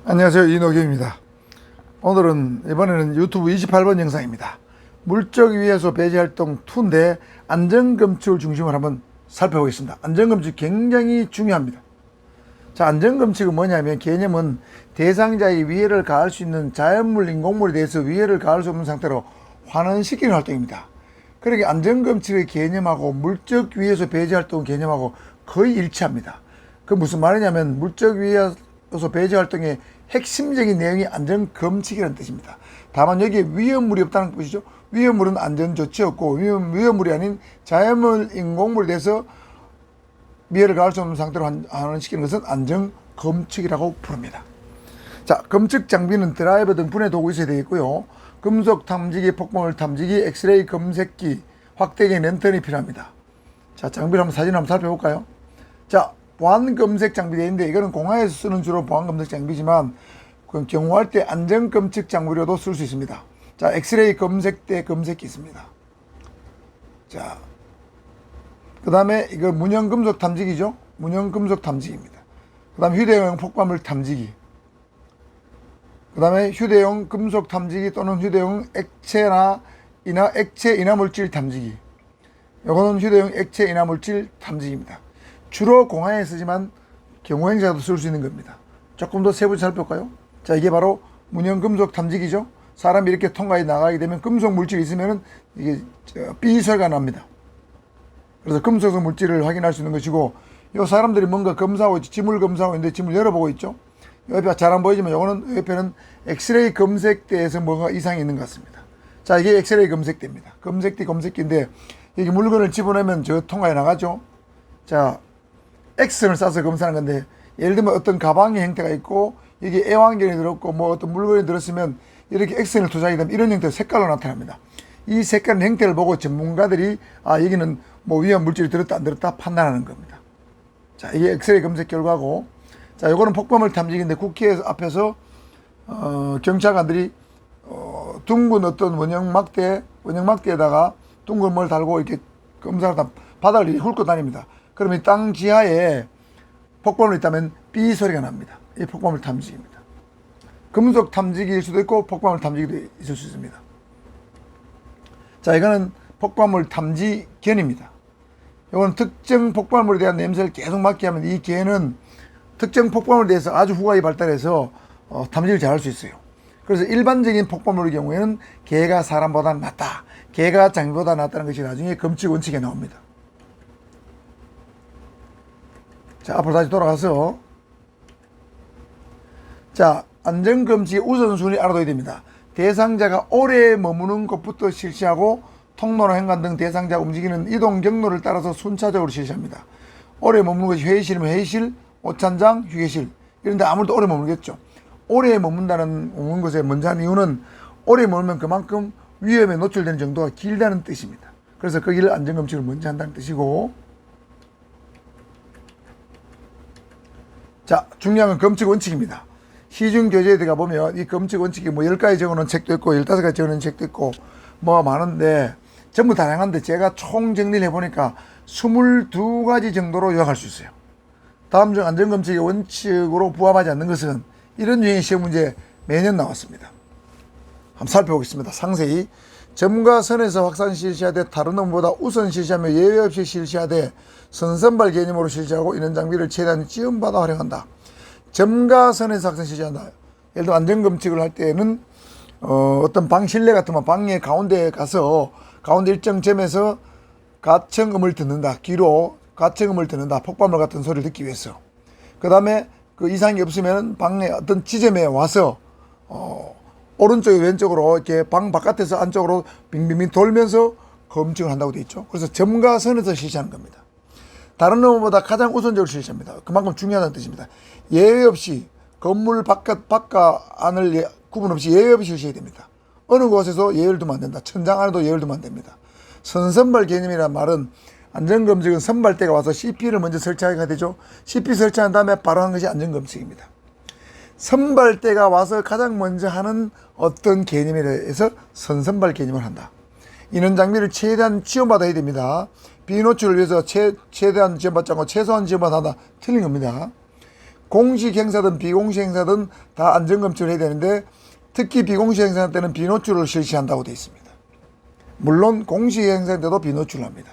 안녕하세요, 이노경입니다. 오늘은 이번에는 유튜브 28번 영상입니다. 물적 위해서 배제활동 2인데 안전검측을 중심으로 한번 살펴보겠습니다. 안전검측 굉장히 중요합니다. 자, 안전검측은 뭐냐면 개념은 대상자의 위해를 가할 수 있는 자연물, 인공물에 대해서 위해를 가할 수 없는 상태로 환원시키는 활동입니다. 그러니까 안전검측의 개념하고 물적 위해서 배제활동 개념하고 거의 일치합니다. 그 무슨 말이냐면 물적 위해서 배제활동의 핵심적인 내용이 안전검측이라는 뜻입니다. 다만 여기에 위험물이 없다는 뜻이죠. 위험물은 안전조치였고 위험물이 아닌 자연물, 인공물에 대해서 위해를 가할 수 없는 상태로 환원시키는 것은 안전검측이라고 부릅니다. 자, 검측 장비는 드라이버 등 분해 도구 있어야 되겠고요. 금속 탐지기, 폭발물 탐지기, 엑스레이 검색기, 확대기 랜턴이 필요합니다. 자, 장비를 한번 사진 한번 살펴볼까요? 자, 보안 검색 장비인데 이거는 공항에서 쓰는 주로 보안 검색 장비지만 경호할 때 안전 검측 장비로도 쓸 수 있습니다. 자, 엑스레이 검색대 검색기 있습니다. 자, 그 다음에 이거 문형 금속 탐지기죠. 문형 금속 탐지기입니다. 그 다음에 휴대용 폭발물 탐지기. 그 다음에 휴대용 금속 탐지기 또는 휴대용 액체 인화물질 탐지기. 요거는 휴대용 액체 인화물질 탐지기입니다. 주로 공항에 쓰지만 경호행사도 쓸 수 있는 겁니다. 조금 더 세부적으로 살펴볼까요? 자, 이게 바로 문형 금속 탐지기죠. 사람이 이렇게 통과해 나가게 되면 금속 물질이 있으면은 이게 삐 소리가 납니다. 그래서 금속 물질을 확인할 수 있는 것이고, 요 사람들이 뭔가 검사하고 있죠. 짐을 검사하고 있는데 짐을 열어보고 있죠. 옆에 잘 안 보이지만 요거는 옆에는 엑스레이 검색대에서 뭔가 이상이 있는 것 같습니다. 자, 이게 엑스레이 검색대입니다. 검색기인데 여기 물건을 집어넣으면 저 통과해 나가죠. 자, X선을 쏴서 검사하는 건데, 예를 들면 어떤 가방의 형태가 있고 여기 애완견이 들었고 뭐 어떤 물건이 들었으면 이렇게 X선을 투자하게 되면 이런 형태의 색깔로 나타납니다. 이 색깔 형태를 보고 전문가들이 여기는 뭐 위험 물질이 들었다 안 들었다 판단하는 겁니다. 자, 이게 엑스레이 검색 결과고, 자, 요거는 폭발물 탐지기인데 국회 앞에서 경찰관들이 둥근 어떤 원형막대에다가 둥근 뭘 달고 이렇게 검사를 다 바닥을 훑고 다닙니다. 그러면 땅 지하에 폭발물이 있다면 삐 소리가 납니다. 이 폭발물 탐지기입니다. 금속 탐지기일 수도 있고 폭발물 탐지기도 있을 수 있습니다. 자, 이거는 폭발물 탐지견입니다. 이거는 특정 폭발물에 대한 냄새를 계속 맡게 하면 이 개는 특정 폭발물에 대해서 아주 후하게 발달해서 탐지를 잘 할 수 있어요. 그래서 일반적인 폭발물의 경우에는 개가 사람보다 낫다, 개가 장비보다 낫다는 것이 나중에 검측 원칙에 나옵니다. 자, 앞으로 다시 돌아가서, 자, 안전검칙의 우선순위 알아둬야 됩니다. 대상자가 오래 머무는 곳부터 실시하고 통로나 현관 등 대상자가 움직이는 이동 경로를 따라서 순차적으로 실시합니다. 오래 머무는 것이 회의실이면 회의실, 오찬장, 휴게실 이런 데 아무래도 오래 머물겠죠. 오래 머무는 것에 먼저 하는 이유는 오래 머물면 그만큼 위험에 노출되는 정도가 길다는 뜻입니다. 그래서 거기를 안전검칙을 먼저 한다는 뜻이고, 자, 중요한 건 검측 원칙입니다. 시중 교재에 들어가 보면 이 검측 원칙이 뭐 10가지 적어놓은 책도 있고 15가지 적어놓은 책도 있고 뭐 많은데 전부 다양한데 제가 총 정리를 해보니까 22가지 정도로 요약할 수 있어요. 다음 중 안전검측의 원칙으로 부합하지 않는 것은 이런 유형의 시험 문제 매년 나왔습니다. 한번 살펴보겠습니다. 상세히. 점과선에서 확산 실시하되 다른 놈보다 우선 실시하며 예외 없이 실시하되 선선발 개념으로 실시하고 이런 장비를 최대한 지원받아 활용한다. 점과선에서 확산 실시한다. 예를 들어 안전검측을 할 때는 어떤 방 실내 같으면 방의 가운데에 가서 가운데 일정 점에서 가청음을 듣는다. 귀로 가청음을 듣는다. 폭발물 같은 소리를 듣기 위해서. 그 다음에 그 이상이 없으면 방의 어떤 지점에 와서 오른쪽에 왼쪽으로 이렇게 방 바깥에서 안쪽으로 빙빙빙 돌면서 검증을 한다고 되어 있죠. 그래서 점과 선에서 실시하는 겁니다. 다른 놈보다 가장 우선적으로 실시합니다. 그만큼 중요하다는 뜻입니다. 예외 없이 건물 바깥 안을 구분 없이 예외 없이 실시해야 됩니다. 어느 곳에서 예외를 두면 안 된다. 천장 안에도 예외를 두면 안 됩니다. 선선발 개념이란 말은 안전검증은 선발대가 와서 CP를 먼저 설치하게 되죠. CP 설치한 다음에 바로 한 것이 안전검증입니다. 선발대가 와서 가장 먼저 하는 어떤 개념이라 해서 선선발 개념을 한다. 이런 장비를 최대한 지원받아야 됩니다. 비노출을 위해서 최대한 지원받지 않고 최소한 지원받아 틀린 겁니다. 공식 행사든 비공식 행사든 다 안전검측을 해야 되는데 특히 비공식 행사 때는 비노출을 실시한다고 되어 있습니다. 물론 공식 행사 때도 비노출을 합니다.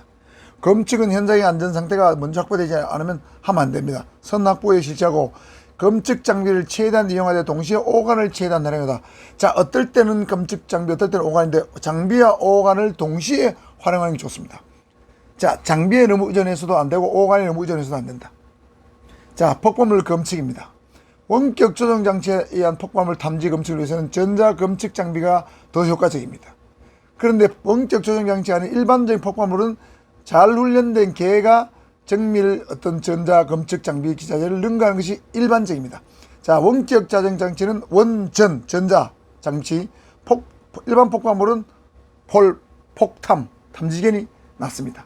검측은 현장의 안전 상태가 먼저 확보되지 않으면 하면 안 됩니다. 선 확보에 실시하고 검측 장비를 최대한 이용하되 동시에 오간을 최대한 활용하다. 자, 어떨 때는 검측 장비, 어떨 때는 오간인데 장비와 오간을 동시에 활용하는 게 좋습니다. 자, 장비에 너무 의존해서도 안 되고 오간에 너무 의존해서도 안 된다. 자, 폭발물 검측입니다. 원격 조정 장치에 의한 폭발물 탐지 검측을 위해서는 전자 검측 장비가 더 효과적입니다. 그런데 원격 조정 장치 안에 일반적인 폭발물은 잘 훈련된 개가 정밀 어떤 전자 검측 장비 기자재를 능가하는 것이 일반적입니다. 자, 원격 자정 장치는 원전 전자 장치, 일반 폭발물은 폭탐 탐지견이 낫습니다.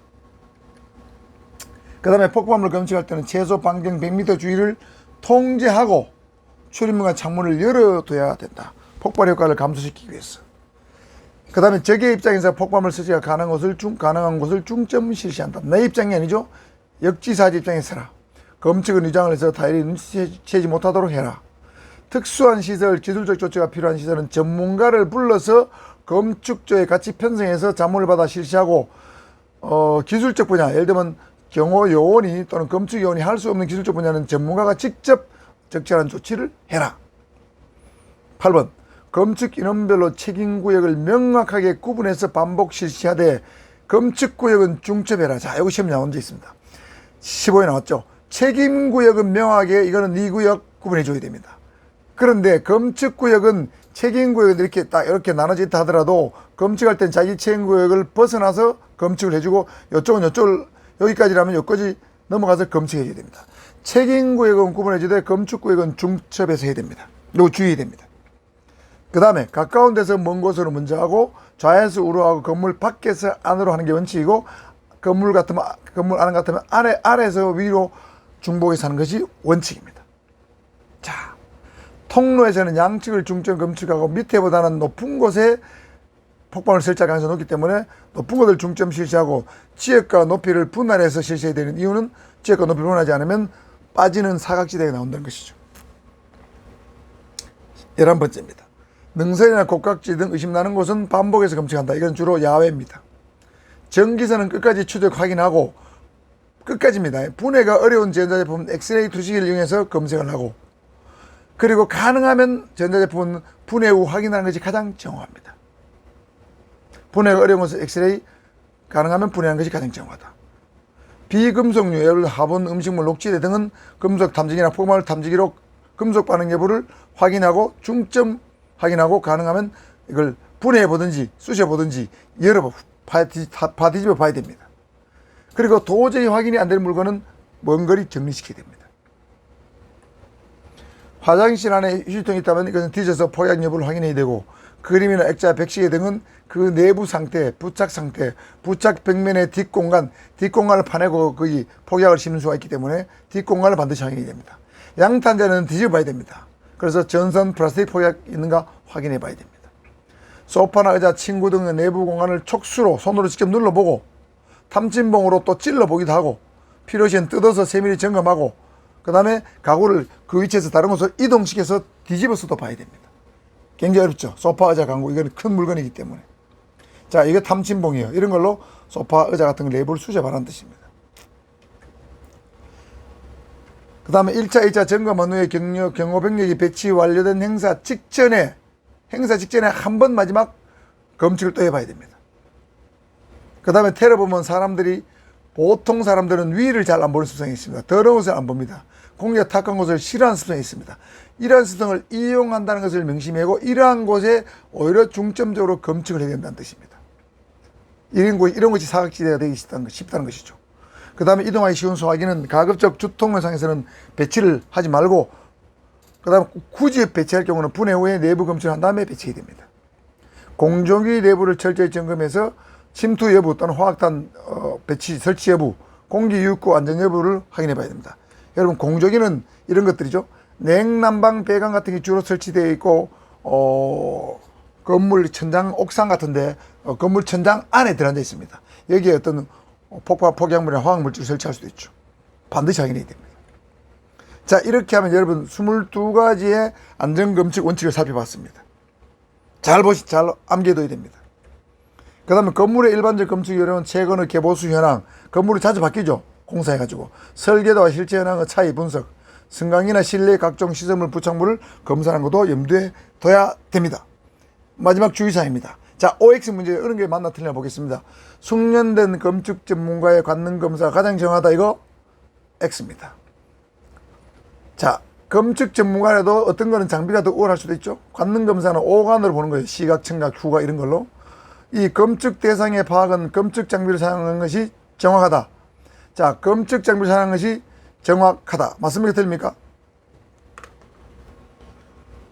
그 다음에 폭발물 검측할 때는 최소 반경 100m 주위를 통제하고 출입문과 창문을 열어둬야 된다. 폭발 효과를 감소시키기 위해서. 그 다음에 적의 입장에서 폭발물 설치가 가능한 곳을 중점 실시한다. 내 입장이 아니죠. 역지사지 입장에서라. 검측은 위장을 해서 타일이 눈치채지 못하도록 해라. 특수한 시설, 기술적 조치가 필요한 시설은 전문가를 불러서 검측조에 같이 편성해서 자문을 받아 실시하고 기술적 분야, 예를 들면 경호 요원이 또는 검측 요원이 할 수 없는 기술적 분야는 전문가가 직접 적절한 조치를 해라. 8번 검측 인원별로 책임구역을 명확하게 구분해서 반복 실시하되 검측구역은 중첩해라. 자, 이거 시험 나온 데 있습니다. 15에 나왔죠. 책임구역은 명확하게 이거는 네 구역 구분해 줘야 됩니다. 그런데 검측구역은 책임구역은 이렇게 딱 이렇게 나눠져 있다 하더라도 검측할 땐 자기 책임구역을 벗어나서 검측을 해주고 이쪽은 이쪽을 여기까지라면 여기까지 넘어가서 검측해 줘야 됩니다. 책임구역은 구분해 주되 검측구역은 중첩해서 해야 됩니다. 이거 주의해야 됩니다. 그 다음에 가까운 데서 먼 곳으로 먼저 하고 좌에서 우로 하고 건물 밖에서 안으로 하는 게 원칙이고 건물 안 같으면 아래에서 위로 중복해서 하는 것이 원칙입니다. 자, 통로에서는 양측을 중점 검측하고 밑에보다는 높은 곳에 폭발물 설치할 가능성이 높기 때문에 높은 곳을 중점 실시하고 지역과 높이를 분할해서 실시해야 되는 이유는 지역과 높이를 분할하지 않으면 빠지는 사각지대가 나온다는 것이죠. 11번째입니다. 능선이나 곡각지 등 의심나는 곳은 반복해서 검측한다. 이건 주로 야외입니다. 전기선은 끝까지 추적 확인하고 끝까지입니다. 분해가 어려운 전자제품은 엑스레이 투시기를 이용해서 검색을 하고 그리고 가능하면 전자제품은 분해 후 확인하는 것이 가장 정확합니다. 분해가 어려운 것은 엑스레이, 가능하면 분해하는 것이 가장 정확하다. 비금속류, 예를 들어 화분, 음식물, 녹지대 등은 금속 탐지기나 폭발물 탐지기로 금속 반응 여부를 확인하고 중점 확인하고 가능하면 이걸 분해해 보든지 쑤셔 보든지 여러 번 뒤집어 봐야 됩니다. 그리고 도저히 확인이 안 되는 물건은 먼 거리 정리시켜야 됩니다. 화장실 안에 휴지통이 있다면 이것은 뒤져서 포약 여부를 확인해야 되고 그림이나 액자, 백시계 등은 그 내부 상태, 부착 상태, 부착 벽면의 뒷공간을 파내고 거기 폭약을 심는 수가 있기 때문에 뒷공간을 반드시 확인해야 됩니다. 양탄자는 뒤집어 봐야 됩니다. 그래서 전선 플라스틱 폭약 있는가 확인해 봐야 됩니다. 소파나 의자, 침구 등의 내부 공간을 촉수로 손으로 직접 눌러보고 탐침봉으로 또 찔러보기도 하고 필요시엔 뜯어서 세밀히 점검하고 그 다음에 가구를 그 위치에서 다른 곳으로 이동시켜서 뒤집어서도 봐야 됩니다. 굉장히 어렵죠. 소파, 의자, 가구 이건 큰 물건이기 때문에. 자, 이게 탐침봉이에요. 이런 걸로 소파, 의자 같은 거 내부를 수집하라는 뜻입니다. 그 다음에 1차, 2차 점검한 후에 경호병력이 배치 완료된 행사 직전에 한 번 마지막 검측을 또 해봐야 됩니다. 그 다음에 테러 보면 보통 사람들은 위를 잘 안 보는 습성이 있습니다. 더러운 것을 안 봅니다. 공기가 탁한 곳을 싫어하는 습성이 있습니다. 이러한 습성을 이용한다는 것을 명심하고 이러한 곳에 오히려 중점적으로 검측을 해야 된다는 뜻입니다. 이런 것이 사각지대가 되기 쉽다는 것이죠. 그 다음에 이동하기 쉬운 소화기는 가급적 주통로상에서는 배치를 하지 말고 그 다음에 굳이 배치할 경우는 분해 후에 내부 검측을 한 다음에 배치해야 됩니다. 공조기 내부를 철저히 점검해서 침투 여부 또는 화학탄 설치 여부, 공기 유입구 안전 여부를 확인해 봐야 됩니다. 여러분 공조기는 이런 것들이죠. 냉난방 배관 같은 게 주로 설치되어 있고 건물 천장 옥상 같은데 건물 천장 안에 들어앉아 있습니다. 여기에 어떤 폭약물이나 화학물질을 설치할 수도 있죠. 반드시 확인해야 됩니다. 자, 이렇게 하면 여러분 22가지의 안전검측 원칙을 살펴봤습니다. 잘 암기해둬야 됩니다. 그 다음에 건물의 일반적 검측이 어려운 채건의 개보수 현황, 건물이 자주 바뀌죠. 공사해가지고. 설계도와 실제 현황의 차이 분석, 승강이나 실내 각종 시설물 부착물을 검사하는 것도 염두에 둬야 됩니다. 마지막 주의사항입니다. 자, OX 문제 이런 게 맞나 틀리나 보겠습니다. 숙련된 검측 전문가의 관능 검사가 가장 정확하다, 이거 X입니다. 자, 검측 전문가라도 어떤 거는 장비가 더 우월할 수도 있죠. 관능 검사는 오감으로 보는 거예요. 시각, 청각, 후각 이런 걸로. 이 검측 대상의 파악은 검측 장비를 사용하는 것이 정확하다. 자, 검측 장비를 사용하는 것이 정확하다. 맞습니까? 틀립니까?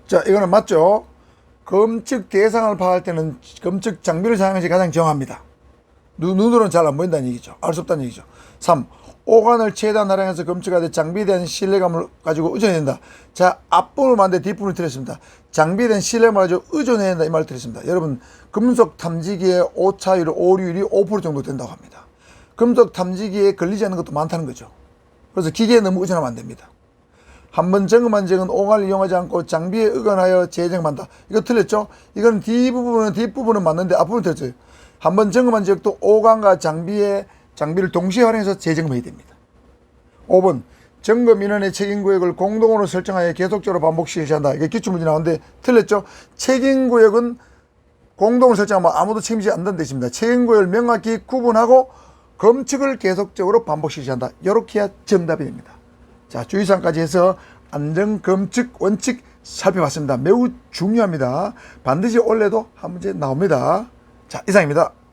자, 이거는 맞죠? 검측 대상을 파악할 때는 검측 장비를 사용하는 것이 가장 정확합니다. 눈으로는 잘 안 보인다는 얘기죠. 알 수 없다는 얘기죠. 3. 오간을 최대한 활용해서 검측하되 장비에 대한 신뢰감을 가지고 의존해야 된다. 자, 앞부분을 맞는데 뒷부분을 틀렸습니다. 장비에 대한 신뢰감을 가지고 의존해야 된다. 이 말을 틀렸습니다. 여러분, 금속 탐지기의 오차율, 오류율이 5% 정도 된다고 합니다. 금속 탐지기에 걸리지 않는 것도 많다는 거죠. 그래서 기계에 너무 의존하면 안 됩니다. 한번 점검한 적은 오간을 이용하지 않고 장비에 의존하여 재점한다. 이거 틀렸죠? 이건 뒷부분은 맞는데 앞부분은 틀렸어요. 한번 점검한 적도 오간과 장비를 동시에 활용해서 재점검해야 됩니다. 5번 점검 인원의 책임구역을 공동으로 설정하여 계속적으로 반복시켜야 한다. 이게 기출문제 나오는데 틀렸죠? 책임구역은 공동으로 설정하면 아무도 책임지지 않는다는 뜻입니다. 책임구역을 명확히 구분하고 검측을 계속적으로 반복시켜야 한다. 이렇게 해야 정답이 됩니다. 자, 주의사항까지 해서 안전검측 원칙 살펴봤습니다. 매우 중요합니다. 반드시 올해도 한 문제 나옵니다. 자, 이상입니다.